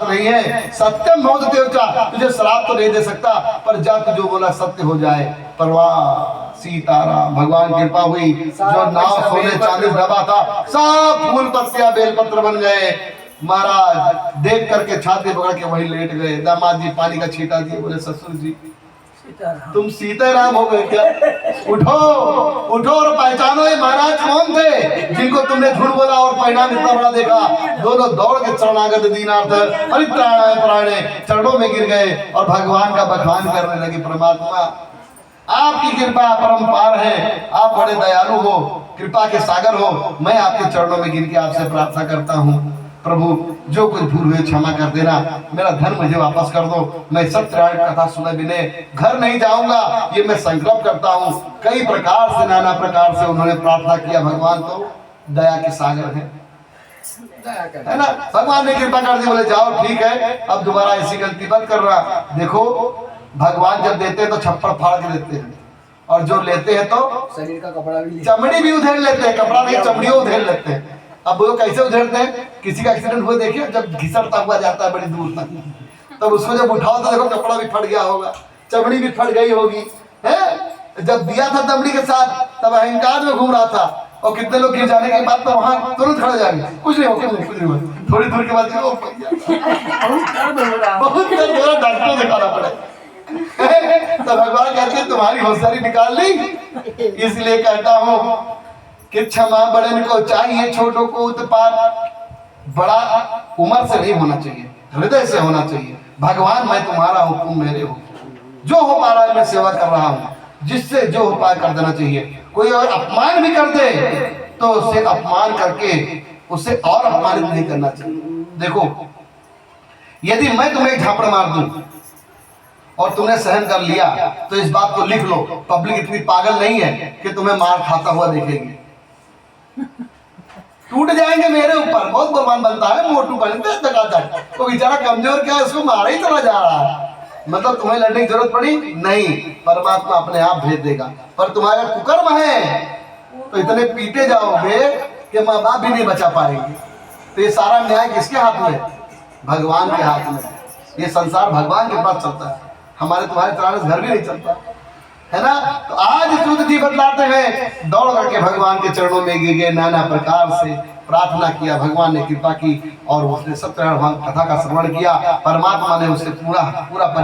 नहीं है। सत्यम भवति च, तुझे श्राप तो नहीं दे सकता, पर जा तू जो बोला सत्य हो जाए। परवाह सीताराम, भगवान की कृपा हुई, जो नाव सोने चांदी दबा था सब फूल पत्तियां बेलपत्र बन गए। महाराज देख करके छाती पकड़ के वहीं लेट गए। दामाद जी पानी का छींटा दिए, बोले ससुर जी तुम सीताराम हो गए क्या? उठो उठो और पहचानो ये महाराज कौन थे जिनको तुमने झूठ बोला और परिणाम इतना बड़ा देखा। दोनों दौड़ के शरणागत दीनार्थ परित्राणाय प्राणे चरणों में गिर गए और भगवान का बखान करने लगे। परमात्मा आपकी कृपा परम्पार है, आप बड़े दयालु हो, कृपा के सागर हो। मैं आपके चरणों में गिर के आपसे प्रार्थना करता हूँ, प्रभु जो कुछ भूल हुए क्षमा कर देना, मेरा धन मुझे वापस कर दो। मैं सत्यनारायण कथा सुने बिना घर नहीं जाऊंगा, ये मैं संकल्प करता हूँ। कई प्रकार से, नाना प्रकार से उन्होंने प्रार्थना किया। भगवान तो दया के सागर है ना। भगवान ने कृपा कर दी, बोले जाओ ठीक है, अब दोबारा ऐसी गलती मत कर रहा। देखो भगवान जब देते हैं तो छप्पड़ फाड़ के देते हैं, और जो लेते हैं तो शरीर का कपड़ा भी, चमड़ी भी उधेड़ लेते हैं, कपड़ा नहीं चमड़ियों उधेड़ लेते हैं। अब वो कैसे उधेड़ते हैं? किसी का एक्सीडेंट हुआ देखिए, जब घिसटता हुआ जाता है बड़ी दूर तक, तब उसको जब उठाओ तो देखो कपड़ा भी फट गया होगा, चमड़ी भी फट गई होगी, है? जब दिया था चमड़ी के साथ तब अहंकार में घूम रहा था, और कितने लोग गिर जाने के बाद तो वहां तुरंत खड़े जाएंगे, कुछ नहीं हो, कुछ नहीं हो। थोड़ी दूर के बाद बहुत डॉक्टर दिखाना पड़े। तो भगवान कहते हैं तुम्हारी होशियारी निकाल ली, इसलिए कहता हूँ कि क्षमा बड़न को चाहिए, छोटों को उत्पात। बड़ा उम्र से नहीं होना चाहिए, हृदय से होना चाहिए। भगवान मैं तुम्हारा हूँ, तुम मेरे हो, जो हो पा रहा है मैं सेवा कर रहा हूँ, जिससे जो हो पाए कर देना चाहिए। कोई और अपमान भी कर दे तो उसे अपमान करके उसे और अपमानित नहीं करना चाहिए। देखो यदि मैं तुम्हें एक झापड़ मार दूं और तुमने सहन कर लिया तो इस बात को लिख लो, पब्लिक इतनी पागल नहीं है कि तुम्हें मार खाता हुआ देखेगी। टूट जाएंगे मेरे ऊपर, बहुत बलवान बनता है, मोटू बनते हैं, वो बेचारा कमजोर क्या है, उसको मारा ही चला जा रहा है। मतलब तुम्हें लड़ने की जरूरत पड़ी नहीं, परमात्मा अपने आप भेज देगा। पर तुम्हारा कुकर्म है तो इतने पीटे जाओगे कि माँ बाप भी नहीं बचा पाएंगे। तो ये सारा न्याय किसके हाथ में? भगवान के हाथ में। ये संसार भगवान के पास चलता है, हमारे तुम्हारे तरह घर भी नहीं चलता है ना। तो आज शुद्ध जी बदलाते हैं, दौड़ करके भगवान के चरणों में गिर गए, नाना प्रकार से प्रार्थना किया। भगवान ने कृपा की और उसने सत्यनारायण भगवान कथा का श्रवण किया। परमात्मा ने उसे पूरा